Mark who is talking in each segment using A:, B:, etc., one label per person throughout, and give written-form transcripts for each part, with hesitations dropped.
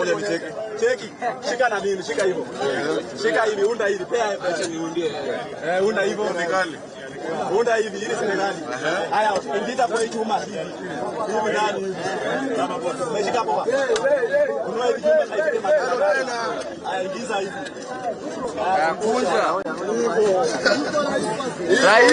A: ngoja nicheke. Cheki. Shika na mimi, shika hivyo. Shika hivi, unda hivi, pea acha niundie. Unda hivyo Senegali. Unda hivi ili Senegali. Haya, ingiza kwa chuma hivi. Hivi ndani hivi. Kama boss. Umeshika hapo. Kunua hivi chuma na hivi matunda. Haya, ingiza hivi.
B: Kunja. Rais.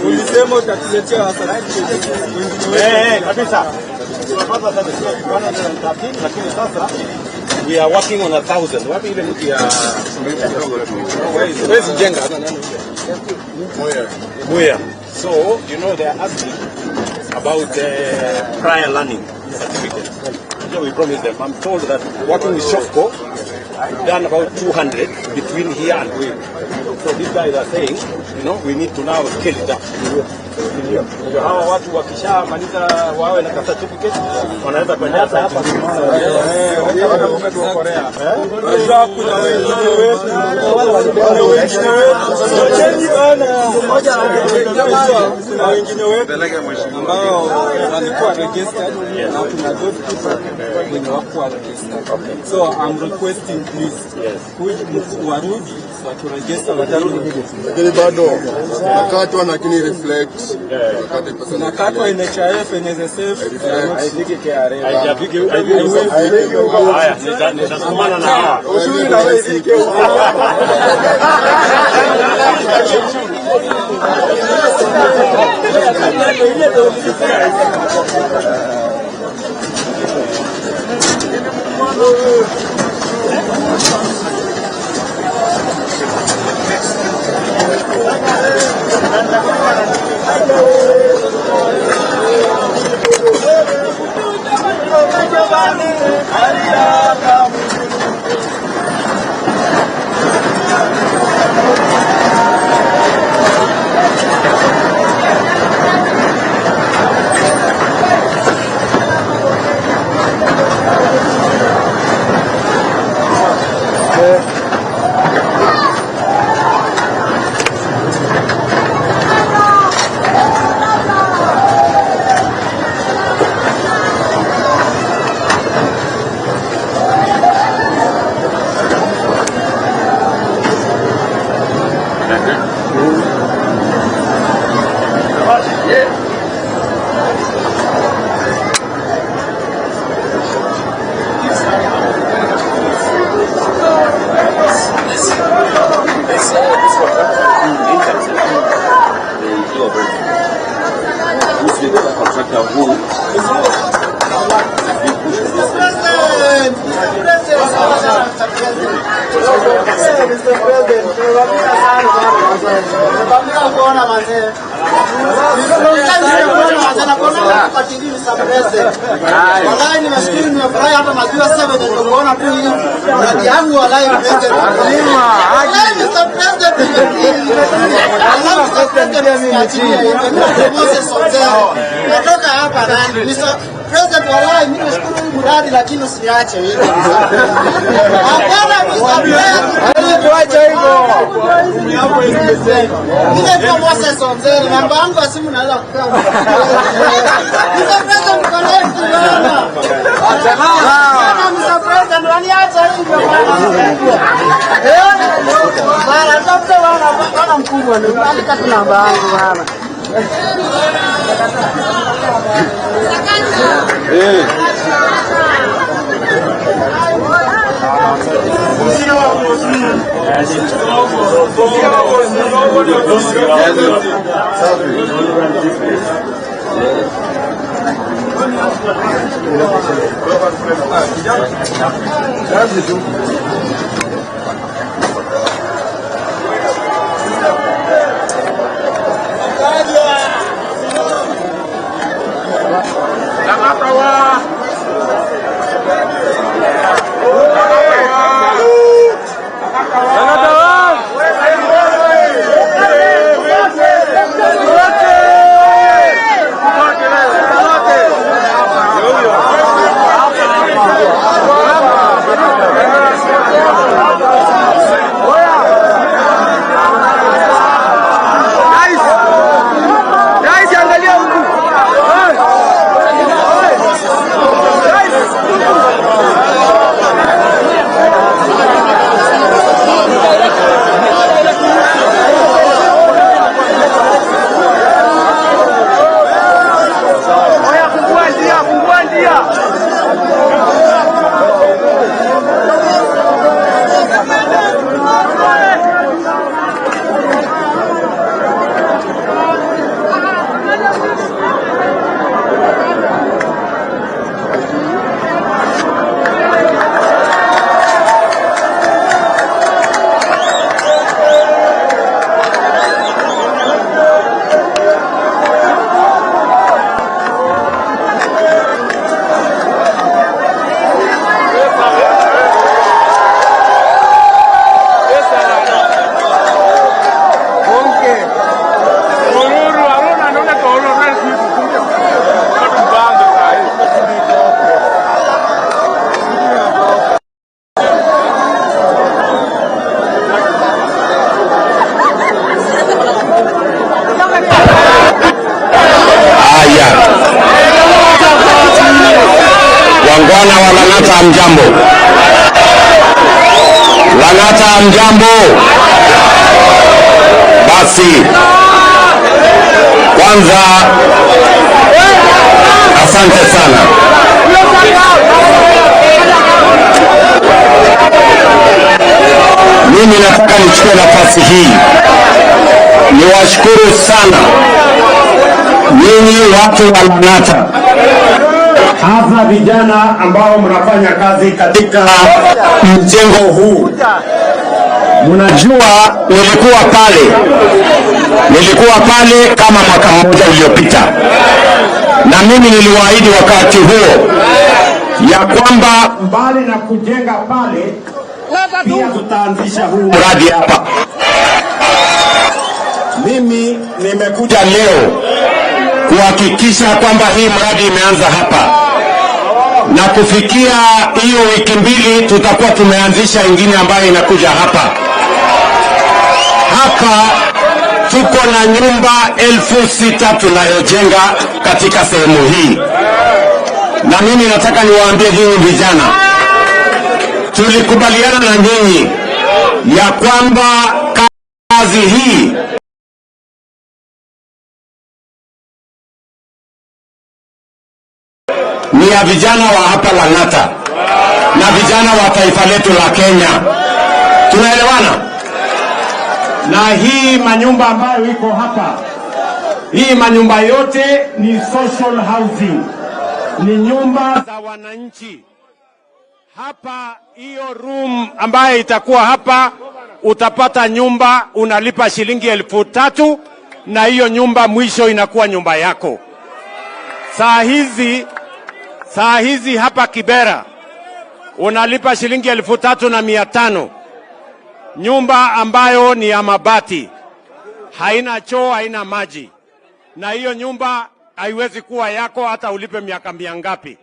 A: Ulisema utatuletea wasanii. Kabisa. Tunapata sasa 113 lakini sasa we are working on 1,000. Wapi ile mtu ya Where's Jenga? Where? So, you know they are asking about prior learning certificate. So we promised them. I'm told that working with Shofco, done about 200 between here and Wave. So these guys are saying, you know, we need to now scale it up. Hawa watu wakishamaliza wawe na certificate wanaweza kwenda hapa hapa Korea. Unajua kuna wengine wetu mmoja kuna wengine wetu ambao walikuwa registered na kuna those people wenye wako registered. So I'm requesting please warudi so to register
C: lakini bado wakati lakini reflect
A: nakatwa NHIF NSSF haifiki KRA haifiki haya nitakumana na hawa ushuru na wewe ifike
D: President walai mimi nashukuru mradi lakini usiache hivyo. Hapana msafiri.
A: Tuache hivyo.
D: Mimi kwa Moses Onzeri namba yangu ya simu naweza kukaa. Mr. President connect bwana. Bwana Mr. President waniacha hivyo bwana. Bwana tafuta bwana mkubwa ndio andika tu namba yangu bwana.
A: Gracias.
E: Vijana wa Lang'ata mjambo. Lang'ata mjambo. Basi kwanza asante sana. Mimi nataka nichukue nafasi hii niwashukuru sana nyinyi watu wa Lang'ata, hasa vijana ambao mnafanya kazi katika mjengo huu. Mnajua nilikuwa pale kama mwaka mmoja uliopita, na mimi niliwaahidi wakati huo ya kwamba mbali na kujenga pale pia tutaanzisha huu mradi hapa. Mimi nimekuja leo kuhakikisha kwamba hii mradi imeanza hapa, na kufikia hiyo wiki mbili tutakuwa tumeanzisha ingine ambayo inakuja hapa. Hapa tuko na nyumba 6,000 tunayojenga katika sehemu hii, na mimi nataka niwaambie nyinyi vijana, tulikubaliana na nyinyi ya kwamba kazi hii ni ya vijana wa hapa Lang'ata na vijana wa taifa letu la Kenya. Tunaelewana? Na hii manyumba ambayo iko hapa, hii manyumba yote ni social housing, ni nyumba za wananchi. Hapa hiyo room ambayo itakuwa hapa, utapata nyumba, unalipa shilingi 3,000 na hiyo nyumba mwisho inakuwa nyumba yako. Saa hizi hapa Kibera unalipa shilingi 3,500, nyumba ambayo ni ya mabati, haina choo, haina maji, na hiyo nyumba haiwezi kuwa yako hata ulipe miaka mingapi.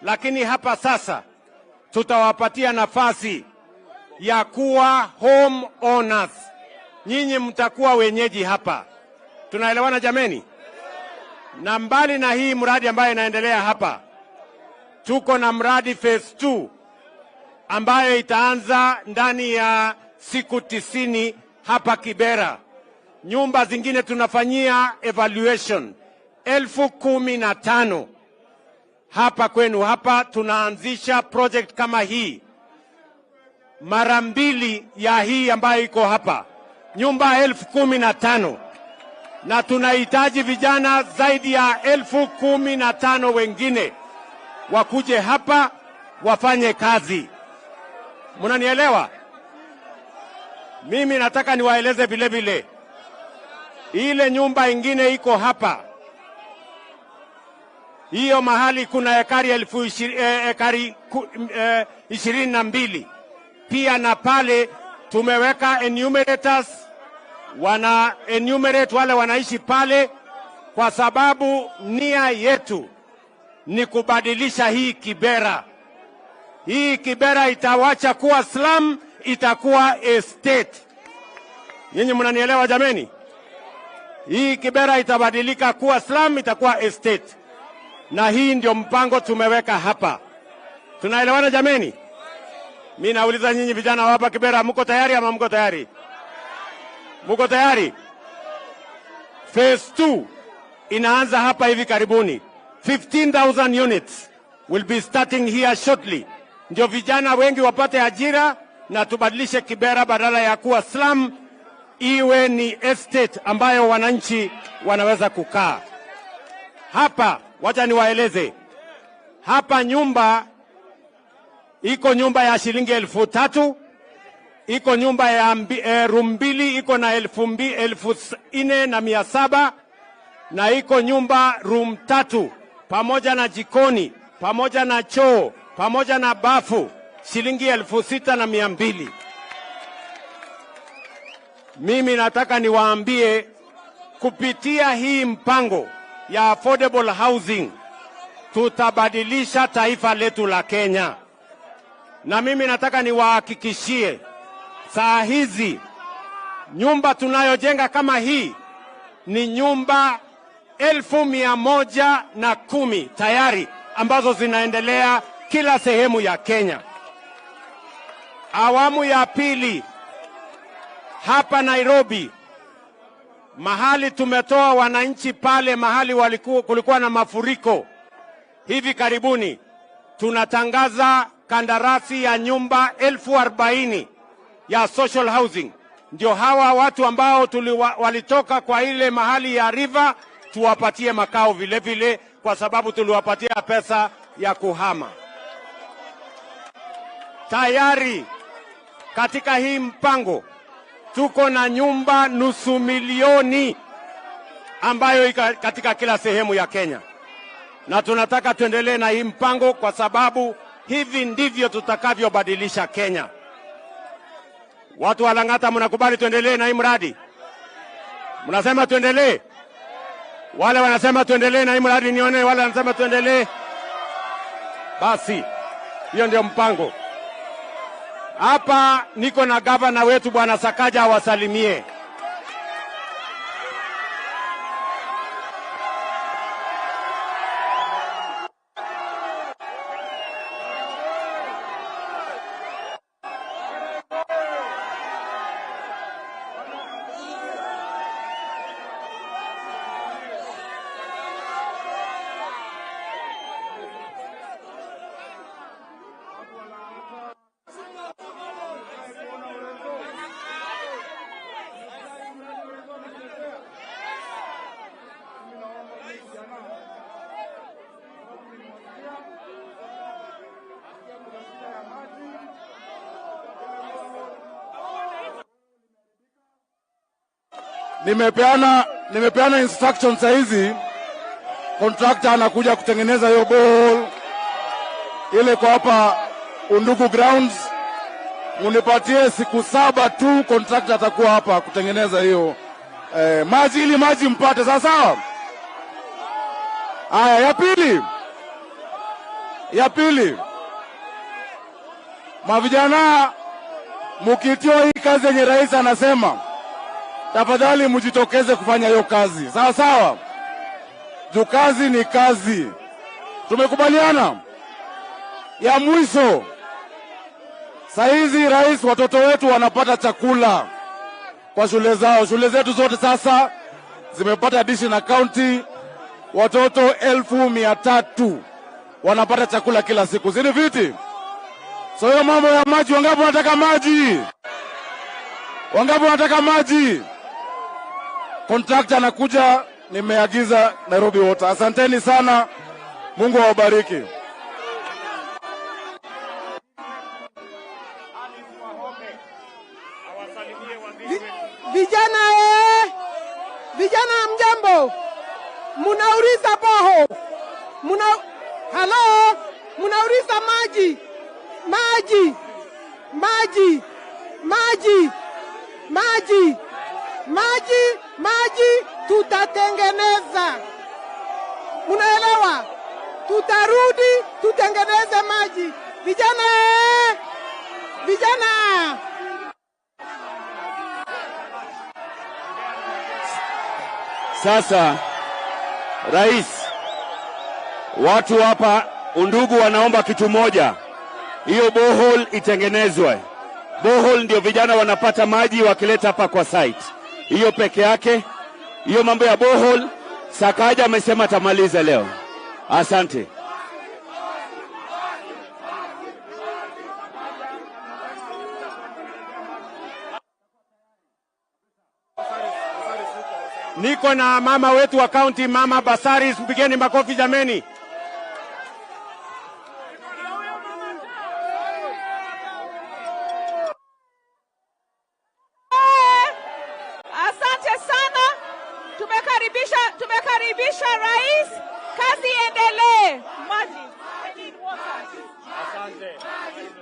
E: Lakini hapa sasa tutawapatia nafasi ya kuwa home owners. Nyinyi mtakuwa wenyeji hapa. Tunaelewana jameni? Na mbali na hii mradi ambayo inaendelea hapa, tuko na mradi phase 2 ambayo itaanza ndani ya siku 90 hapa Kibera. Nyumba zingine tunafanyia evaluation 15,000 hapa kwenu. Hapa tunaanzisha project kama hii mara 2 ya hii ambayo iko hapa, nyumba 15,000, na tunahitaji vijana zaidi ya 15,000 wengine wakuje hapa wafanye kazi. Mnanielewa? Mimi nataka niwaeleze vile vile, ile nyumba ingine iko hapa, hiyo mahali kuna ekari 22 pia, na pale tumeweka enumerators, wana enumerate wale wanaishi pale, kwa sababu nia yetu ni kubadilisha hii Kibera. Hii Kibera itawacha kuwa slum, itakuwa estate. Nyinyi mnanielewa jameni? Hii Kibera itabadilika kuwa slum, itakuwa estate. Na hii ndio mpango tumeweka hapa. Tunaelewana jameni? Mimi nauliza nyinyi vijana hapa Kibera, mko tayari ama mko tayari? Mko tayari? Phase 2 inaanza hapa hivi karibuni. 15,000 units will be starting here shortly. Ndio vijana wengi wapate ajira na tubadilishe Kibera, badala ya kuwa slum iwe ni estate ambayo wananchi wanaweza kukaa. Hapa wacha niwaeleze. Hapa nyumba iko nyumba ya shilingi 3,000, iko nyumba ya room 2 iko na 4,700, na iko nyumba room 3 pamoja na jikoni, pamoja na choo, pamoja na bafu, shilingi 6,200. Mimi nataka niwaambie, kupitia hii mpango ya affordable housing tutabadilisha taifa letu la Kenya. Na mimi nataka niwahakikishie, saa hizi nyumba tunayojenga kama hii ni nyumba 1,110 tayari ambazo zinaendelea kila sehemu ya Kenya. Awamu ya pili hapa Nairobi, mahali tumetoa wananchi pale mahali kulikuwa na mafuriko hivi karibuni, tunatangaza kandarasi ya nyumba 40,000 ya social housing. Ndio hawa watu ambao walitoka kwa ile mahali ya river tuwapatie makao vile vile, kwa sababu tuliwapatia pesa ya kuhama. Tayari katika hii mpango tuko na nyumba 500,000 ambayo iko katika kila sehemu ya Kenya, na tunataka tuendelee na hii mpango kwa sababu hivi ndivyo tutakavyobadilisha Kenya. Watu wa Lang'ata, mnakubali tuendelee na hii mradi? Mnasema tuendelee? Wale wanasema tuendelee na hii mradi, nione wale wanasema tuendelee. Basi hiyo ndio mpango. Hapa niko na gavana wetu Bwana Sakaja awasalimie.
B: Nimepeana instructions hizi. Contractor anakuja kutengeneza hiyo borehole ile kwa hapa Undugu grounds. Munipatie siku 7 tu, contractor atakuwa hapa kutengeneza hiyo maji, ili maji mpate. Sawa. Haya, ya pili, mavijana mukitio hii kazi yenye rais anasema, tafadhali mjitokeze kufanya hiyo kazi. Sawa. Juu kazi ni kazi. Tumekubaliana. Ya mwisho, saizi rais, watoto wetu wanapata chakula kwa shule zao. Shule zetu zote sasa zimepata additional county, watoto 1,300 wanapata chakula kila siku. Zini viti? So hiyo mambo ya maji, wangapi wanataka maji? Wangapi wanataka maji? Contractor anakuja, nimeagiza Nairobi Water. Asanteni sana. Mungu awabariki.
F: Vijana mjambo. Munauliza boho. Hello, munauliza maji. Maji tutatengeneza. Munaelewa? Tutarudi tutengeneze maji. Vijana.
E: Sasa rais, watu hapa Undugu wanaomba kitu moja, hiyo borehole itengenezwe. Borehole ndio vijana wanapata maji wakileta hapa kwa site. Hiyo peke yake, hiyo mambo ya borehole Sakaja amesema atamaliza leo. Asante. Niko na mama wetu wa county, Mama Basaris, mpigeni makofi jameni.
G: Asante sana. Tumekaribisha rais, kazi endelee. Maji.
E: Asante.